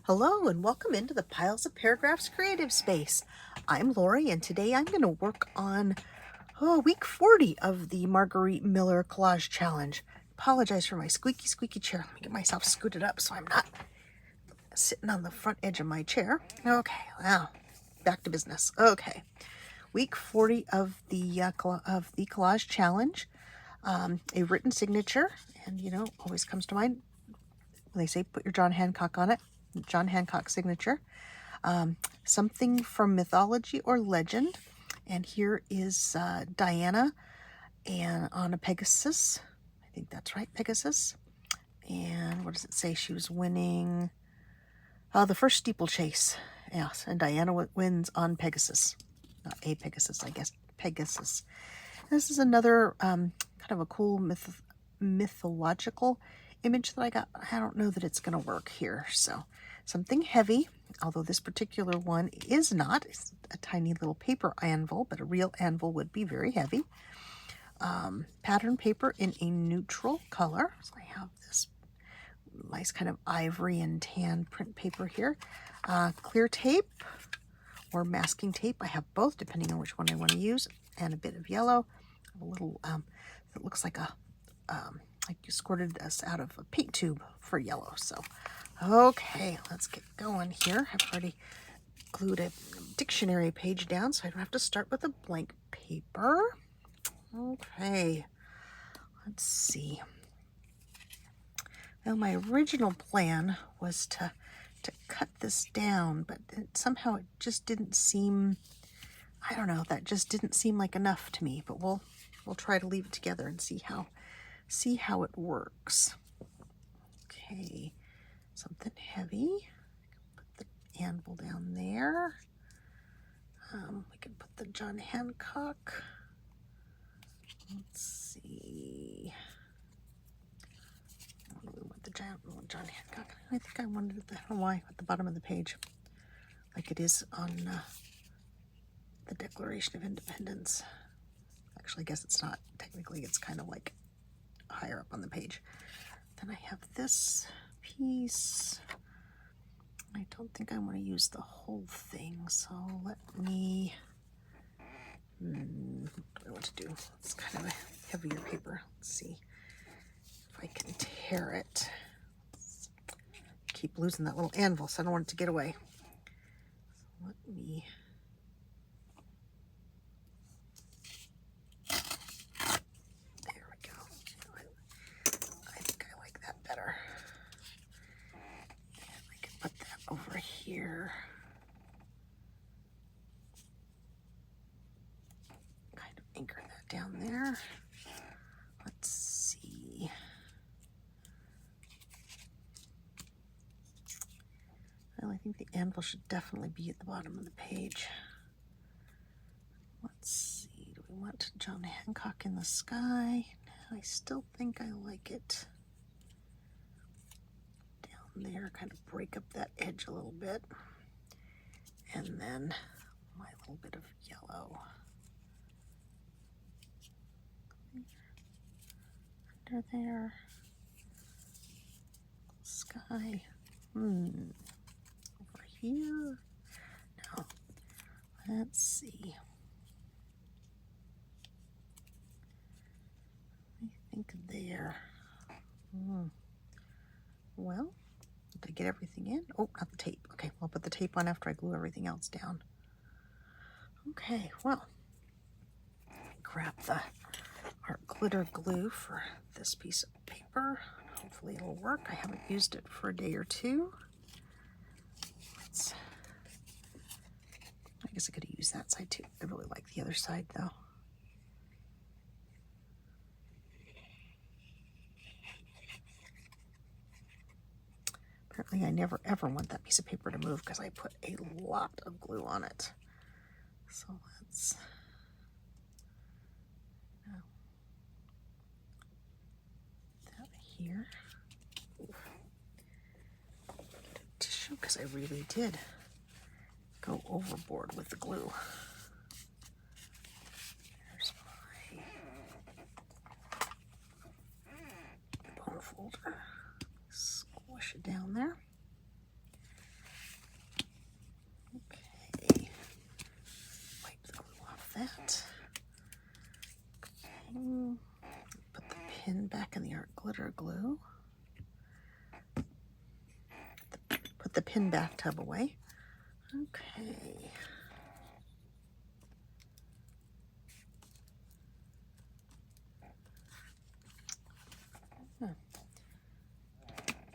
Hello and welcome into the Piles of Paragraphs creative space. I'm Lori and today I'm going to work on week 40 of the Margarete Miller Collage Challenge. Apologize for my squeaky chair. Let me get myself scooted up so I'm not sitting on the front edge of my chair. Okay, now back to business. Okay, week 40 of the Collage Challenge. A written signature, and always comes to mind when they say put your John Hancock on it. John Hancock signature. Something from mythology or legend. And here is Diana and on a Pegasus. I think that's right, Pegasus. And what does it say? She was winning the first steeplechase. Yes, and Diana wins on Pegasus. Not a Pegasus, I guess. Pegasus. This is another kind of a cool mythological image that I got. I don't know that it's going to work here. So something heavy, although this particular one is not. It's a tiny little paper anvil, but a real anvil would be very heavy. Pattern paper in a neutral color. So I have this nice kind of ivory and tan print paper here. Clear tape or masking tape. I have both depending on which one I want to use. And a bit of yellow. A little, it looks like like you squirted this out of a paint tube for yellow. So, okay, let's get going here. I've already glued a dictionary page down so I don't have to start with a blank paper. Okay, let's see. Well, my original plan was to cut this down, but somehow it just didn't seem, I don't know, that just didn't seem like enough to me, but we'll try to leave it together and see how it works. Okay, something heavy. Put the anvil down there. We can put the John Hancock. Let's see. We want the John Hancock. I think I wanted it, I don't know why, at the bottom of the page, like it is on the Declaration of Independence. Actually, I guess it's not. Technically, it's kind of like higher up on the page. Then I have this piece. I don't think I want to use the whole thing, so let me, what do I want to do? It's kind of a heavier paper. Let's see if I can tear it. Keep losing that little anvil, so I don't want it to get away. So let me, there we go. I think I like that better. And I can put that over here. Kind of anchor that down there. Let's see. Well, I think the anvil should definitely be at the bottom of the page. Let's see, do we want John Hancock in the sky? I still think I like it down there, kind of break up that edge a little bit. And then my little bit of yellow. Under there. Sky. Over here. Now, let's see. I think there. Well, did I get everything in? Oh, not the tape. Okay, I'll put the tape on after I glue everything else down. Okay, well, grab the art glitter glue for this piece of paper. Hopefully it'll work. I haven't used it for a day or two. I guess I could have used that side too. I really like the other side though. Apparently I never ever want that piece of paper to move because I put a lot of glue on it. So let's that here. Get a tissue because I really did go overboard with the glue. There's my bone folder. Squish it down there. put the pin bathtub away. Okay.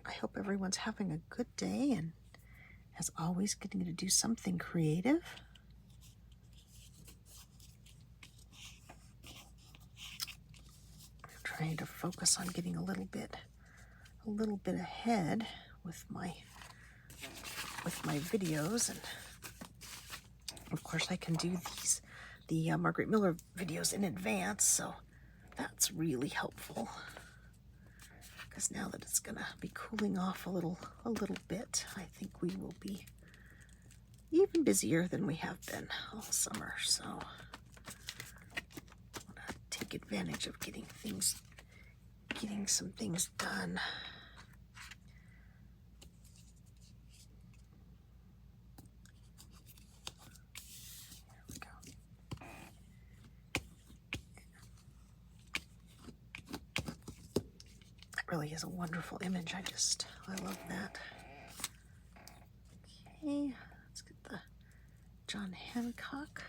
I hope everyone's having a good day and, as always, getting to do something creative. I'm trying to focus on getting a little bit ahead with my videos, and of course I can do the Margarete Miller videos in advance, so that's really helpful. Because now that it's gonna be cooling off a little bit, I think we will be even busier than we have been all summer. So I want to take advantage of getting some things done. Really is a wonderful image. I love that. Okay, let's get the John Hancock.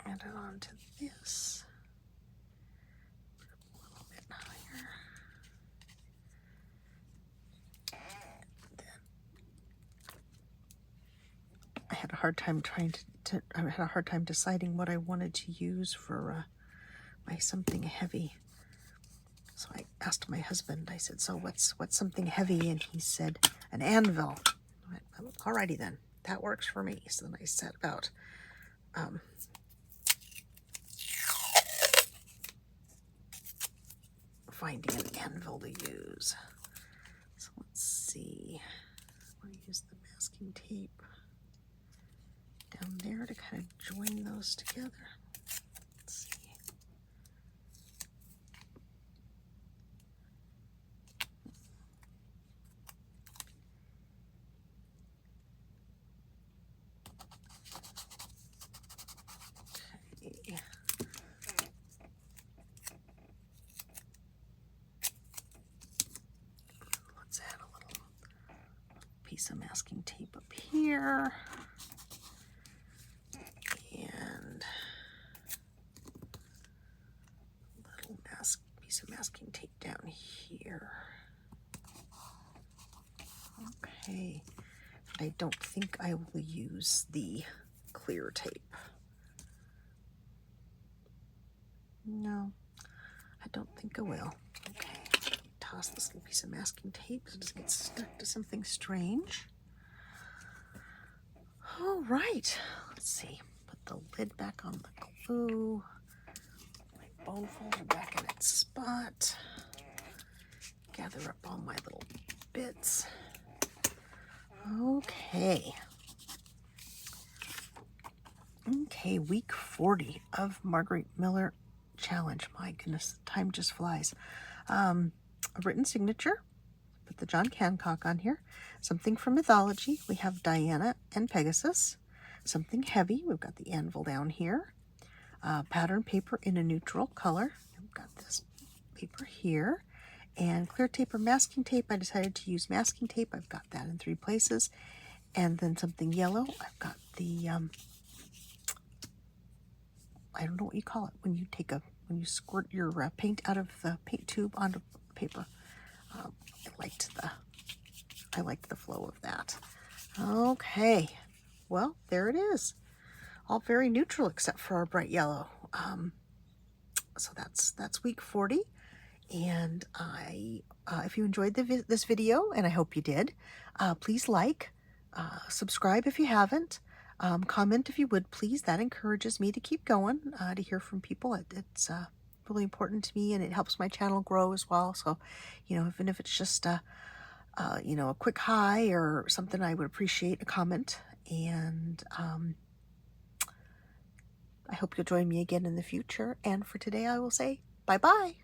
Add it on to this. Put it a little bit higher. Then I had a hard time deciding what I wanted to use for my something heavy. So I asked my husband, I said, so what's something heavy? And he said, an anvil. I went, alrighty then, that works for me. So then I set about finding an anvil to use. So let's see. I'm going to use the masking tape down there to kind of join those together. Let's see. Okay. Let's add a little piece of masking tape up here. Piece of masking tape down here. Okay, I don't think I will use the clear tape. No, I don't think I will. Okay, toss this little piece of masking tape so it doesn't get stuck to something strange. All right, let's see. Put the lid back on the glue. Bone folder back in its spot. Gather up all my little bits. Okay. Okay, week 40 of Margarete Miller Challenge. My goodness, time just flies. A written signature. Put the John Hancock on here. Something from mythology. We have Diana and Pegasus. Something heavy. We've got the anvil down here. Pattern paper in a neutral color. I've got this paper here. And clear tape or masking tape. I decided to use masking tape. I've got that in 3 places. And then something yellow. I've got the, I don't know what you call it, when you squirt your paint out of the paint tube onto paper. I liked the flow of that. Okay, well, there it is. All very neutral except for our bright yellow. So that's week 40. And if you enjoyed this video, and I hope you did, please subscribe if you haven't, comment if you would, please. That encourages me to keep going, to hear from people. It's really important to me, and it helps my channel grow as well. So, even if it's just a quick hi or something, I would appreciate a comment. And I hope you'll join me again in the future. And for today, I will say bye-bye.